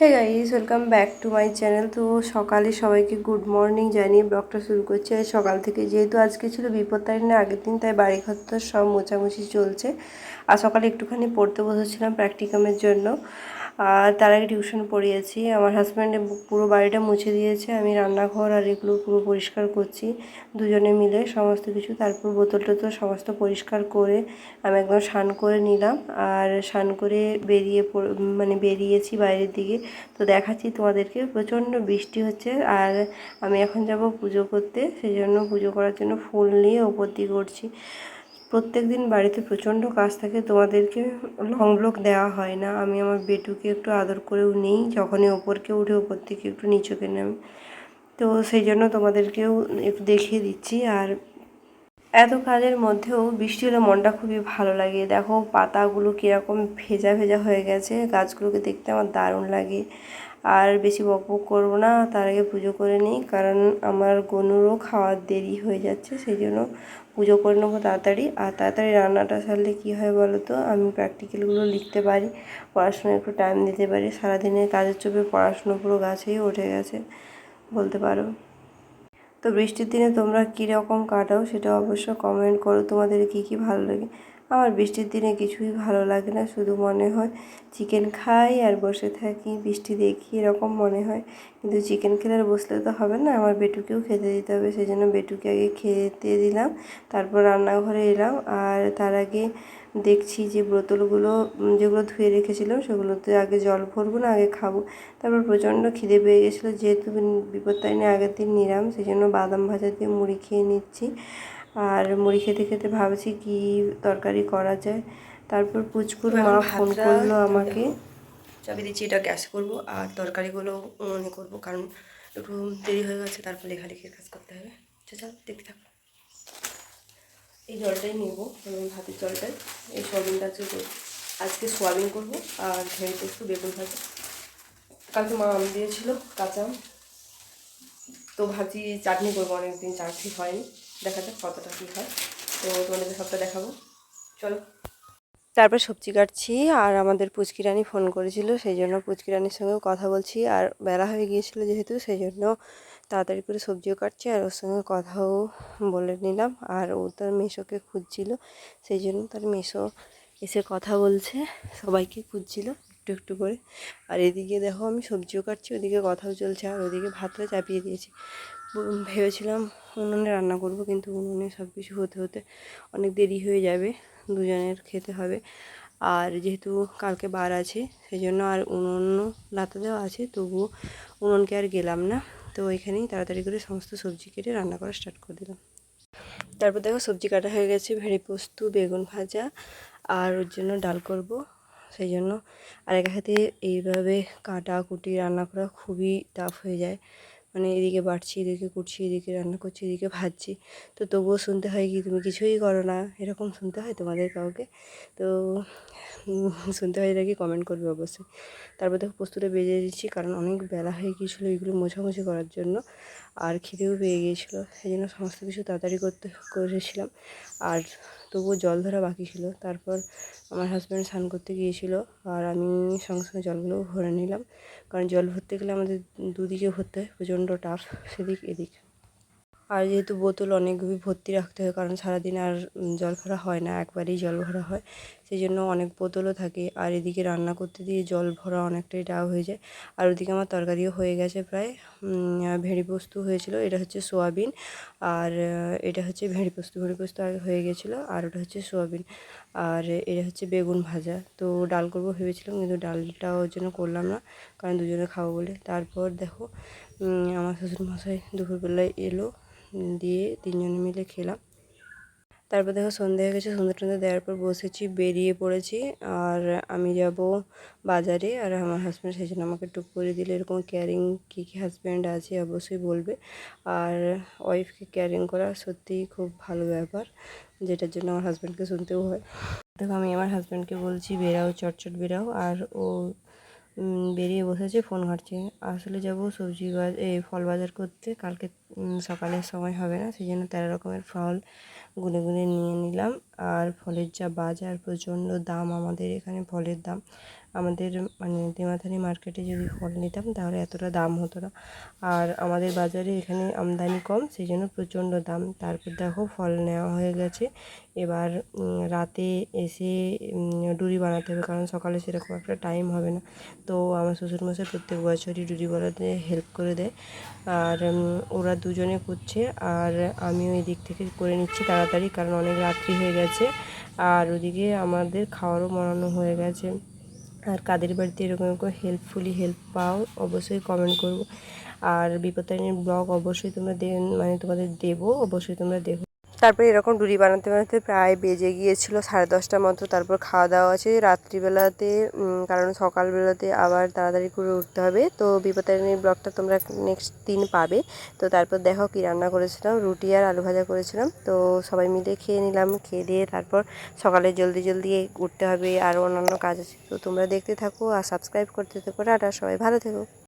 Hey guys, welcome back to my channel. তো সকালে সবাইকে গুড মর্নিং জানিয়ে ব্লগটা শুরু করছি। আর সকাল থেকে যেহেতু আজকে ছিল বিপত্তারিণীর আগের দিন, তাই বাড়ি ঘর তো সব মোছামুছি চলছে। আর সকালে একটুখানি পড়তে বসেছিলাম প্র্যাকটিকামের জন্য। আর তার আগে টিউশন পড়িয়েছি। আমার হাজব্যান্ড পুরো বাড়িটা মুছে দিয়েছে, আমি রান্নাঘর আর এগুলো পুরো পরিষ্কার করছি দুজনে মিলে সমস্ত কিছু। তারপর বোতল টোতল সমস্ত পরিষ্কার করে আমি একদম স্নান করে নিলাম। আর স্নান করে বেরিয়েছি বাইরের দিকে। তো দেখাচ্ছি তোমাদেরকে, প্রচণ্ড বৃষ্টি হচ্ছে। আর আমি এখন যাব পুজো করতে, সেই জন্য পুজো করার জন্য ফুল নিয়ে ওপর দিকে উঠছি। প্রত্যেক দিন বাড়িতে প্রচণ্ড কাজ থাকে, তোমাদেরকে লং ব্লগ দেওয়া হয় না। আমি আমার বেটুকে একটু আদর করেও নিই, যখনই ওপরকে উঠে ওপর থেকে একটু নিচুকে নামি। তো সেই জন্য তোমাদেরকেও একটু দেখিয়ে দিচ্ছি। আর এত কাজের মধ্যেও বৃষ্টি হলে মনটা খুবই ভালো লাগে। দেখো পাতাগুলো কীরকম ভেজা ভেজা হয়ে গেছে, গাছগুলোকে দেখতে আমার দারুণ লাগে। আর বেশি বকবক করবো না, তার আগে পুজো করে নিই, কারণ আমার গনুরও খাওয়ার দেরি হয়ে যাচ্ছে। সেই জন্য পুজো করে নেবো তাড়াতাড়ি। আর তাড়াতাড়ি রান্নাটা সারলে কী হয় বলো তো, আমি প্র্যাকটিক্যালগুলো লিখতে পারি, পড়াশোনায় একটু টাইম দিতে পারি। সারাদিনের কাজের চাপে পড়াশুনো পুরো গাছেই উঠে গেছে বলতে পারো। তো বৃষ্টির দিনে তোমরা কীরকম কাটাও সেটা অবশ্য কমেন্ট করো, তোমাদের কী ভালো লাগে। আমার বৃষ্টির দিনে কিছুই ভালো লাগে না, শুধু মনে হয় চিকেন খাই আর বসে থাকি, বৃষ্টি দেখি, এরকম মনে হয়। কিন্তু চিকেন খেলে আর বসলে তো হবে না, আমার বেটুকেও খেতে দিতে হবে। সেই জন্য বেটুকে আগে খেতে দিলাম, তারপর রান্নাঘরে এলাম। আর তার আগে দেখছি যে বোতলগুলো যেগুলো ধুয়ে রেখেছিলাম সেগুলোতে আগে জল ভরবো না আগে খাবো। তারপর প্রচণ্ড খিদে পেয়ে গেছিলো, যেহেতু বিপত্তারিণী আগের দিন নিলাম, সেই জন্য বাদাম ভাজা দিয়ে মুড়ি খেয়ে নিচ্ছি। আর মুড়ি খেতে খেতে ভাবছি কি তরকারি করা যায়। তারপর পুচকুর মা ফোন করলো আমাকে। চাবি দিচ্ছি, এটা গ্যাস করবো আর তরকারিগুলো উনুনে করবো, কারণ একটু দেরি হয়ে গেছে, তারপর লেখালেখির কাজ করতে হবে। চল দেখতে থাকো। এই জলটাই নেবো, ভাতের জলটাই। এই সোয়াবিনটা আজকে সোয়াবিন করবো আর ভেড়ি পোস্ত, বেগুন ভাজা। কালকে মা আম দিয়েছিল, কাঁচা আম, তো ভাবছি চাটনি করবো, অনেকদিন চাটনি হয়নি। দেখা যাক কতটা কী হয়, তো তোমাদেরকে সবটা দেখাবো, চলো। তারপর সবজি কাটছি, আর আমাদের পুচকি রানী ফোন করেছিল, সেই জন্য পুচকি রানীর সঙ্গেও কথা বলছি। আর বেলা হয়ে গিয়েছিলো যেহেতু, সেই জন্য তাড়াতাড়ি করে সবজিও কাটছি আর ওর সঙ্গে কথাও বলে নিলাম। আর ও তার মেসোকে খুঁজছিল, সেই জন্য তার মেসো এসে কথা বলছে, সবাইকে খুঁজছিল একটু একটু করে। আর এদিকে দেখো আমি সবজিও কাটছি, ওদিকে কথাও চলছে, আর ওদিকে ভাতটা চাপিয়ে দিয়েছি। ভেবেছিলাম উনুনে রান্না করব, কিন্তু উনুনে সব কিছু হতে হতে অনেক দেরি হয়ে যাবে, দুজনের খেতে হবে। আর যেহেতু কালকে বার আছে, সেই জন্য আর উনুন লাতা দেওয়া আছে, তবুও উনুনকে আর গেলাম না। তো ওইখানেই তাড়াতাড়ি করে সমস্ত সবজি কেটে রান্না করা স্টার্ট করে দিলাম। তারপর দেখো সবজি কাটা হয়ে গেছে, ভেড়ি পোস্ত, বেগুন ভাজা, আর ওর জন্য ডাল করব। সেই জন্য আর এক হাতে এইভাবে কাটাকুটি রান্না করা খুবই টাফ হয়ে যায়। মানে এদিকে বাটছি, এদিকে কুটছি, এদিকে রান্না করছি, এদিকে ভাজছি। তো তবুও শুনতে হয় কি তুমি কিছুই করো না, এরকম শুনতে হয় তোমাদের কাউকে। তো শুনতে হয় এটা কি, কমেন্ট করবে অবশ্যই। তারপর দেখো পোস্তটা বেজে দিচ্ছি, কারণ অনেক বেলা হয়ে গিয়েছিলো এগুলো মোছামুছি করার জন্য। আর খিদেও পেয়ে গিয়েছিলো, সেই জন্য সমস্ত কিছু তাড়াতাড়ি করেছিলাম। আর তবুও জল ধরা বাকি ছিল। তারপর আমার হাজব্যান্ড স্নান করতে গিয়েছিলো, আর আমি সঙ্গে সঙ্গে জলগুলোও ভরে নিলাম, কারণ জল ভরতে গেলে আমাদের দুদিকে ভরতে হয়, প্রচণ্ড টাফ সেদিক এদিক। আর যেহেতু বোতল অনেকভাবে ভর্তি রাখতে হয়, কারণ সারাদিন আর জল ভরা হয় না, একবারেই জল ভরা হয়, সেই জন্য অনেক বোতলও থাকে। আর এদিকে রান্না করতে দিয়ে জল ভরা অনেকটাই টাফ হয়ে যায়। আর ওদিকে আমার তরকারিও হয়ে গেছে প্রায়, ভেড়ি পোস্ত হয়েছিল, এটা হচ্ছে সোয়াবিন। আর এটা হচ্ছে ভেড়ি পোস্ত আগে হয়ে গেছিলো, আর ওটা হচ্ছে সোয়াবিন। আর এটা হচ্ছে বেগুন ভাজা। তো ডাল করবো ভেবেছিলাম, কিন্তু ডালটা ওর জন্য করলাম না, কারণ দুজনে খাবো বলে। তারপর দেখো আমার শ্বশুরমশাই দুপুরবেলায় এলো, দিয়ে তিনজনে মিলে খেলাম। তারপর দেখো সন্ধে হয়ে গেছে, সন্ধে টন্ধে দেওয়ার পর বসেছি, বেরিয়ে পড়েছি। আর আমি যাব বাজারে, আর আমার হাজব্যান্ড সেই জন্য আমাকে টুক করে দিলে, এরকম কেয়ারিং কী কী হাজব্যান্ড আছে অবশ্যই বলবে। আর ওয়াইফকে কেয়ারিং করা সত্যিই খুব ভালো ব্যাপার, যেটার জন্য আমার হাজব্যান্ডকে শুনতেও হয়। দেখো আমি আমার হাজব্যান্ডকে বলছি বেরাও, চটচট বেরাও, আর ও বেরিয়ে বসেছে, ফোন ঘাঁটছে। আসলে যাব সবজি ফল বাজার করতে, কালকে সকালের সময় হবে না, সেই জন্য 13 রকমের ফল গুনে গুনে নিয়ে নিলাম। আর ফলের যা বাজার, প্রচণ্ড দাম আমাদের এখানে ফলের দাম, আমাদের মানে দেমাথানি মার্কেটে যদি ফল নিতাম তাহলে এতটা দাম হতো না। আর আমাদের বাজারে এখানে আমদানি কম, সেই জন্য প্রচণ্ড দাম। তারপর দেখো ফল নেওয়া হয়ে গেছে। এবার রাতে এসে ডুরি বানাতে হবে, কারণ সকালে সেরকম একটা টাইম হবে না। তো আমার শ্বশুরমশাই প্রত্যেক বছরই ডুরি বানাতে হেল্প করে দেয়। আর ওরা দুজনে করছে, আর আমিও এই দিক থেকে করে নিচ্ছি তাড়াতাড়ি, কারণ অনেক রাত্রি হয়ে গেছে। আর ওদিকে আমাদের খাওয়ারও বানানো হয়ে গেছে। আর কাদের বাড়িতে এরকম এরকম হেল্প পাও অবশ্যই কমেন্ট করবো। আর বিপত্তারিণীর ব্লগ অবশ্যই তোমরা মানে তোমাদের দেবো, অবশ্যই তোমরা দেখো। তারপরে এরকম ডুরি বানাতে বানাতে প্রায় বেজে গিয়েছিল 10:30টার মতো। তারপর খাওয়া দাওয়া আছে রাত্রিবেলাতে, কারণ সকালবেলাতে আবার তাড়াতাড়ি করে উঠতে হবে। তো বিপত্তারিণীর ব্লগটা তোমরা নেক্সট দিন পাবে। তো তারপর দেখো কি রান্না করেছিলাম, রুটি আর আলু ভাজা করেছিলাম। তো সবাই মিলে খেয়ে নিলাম, খেয়ে দিয়ে তারপর সকালে জলদি জলদি উঠতে হবে, আর অন্যান্য কাজ আছে। তো তোমরা দেখতে থাকো আর সাবস্ক্রাইব করতে থাকো। টাটা, সবাই ভালো থেকো।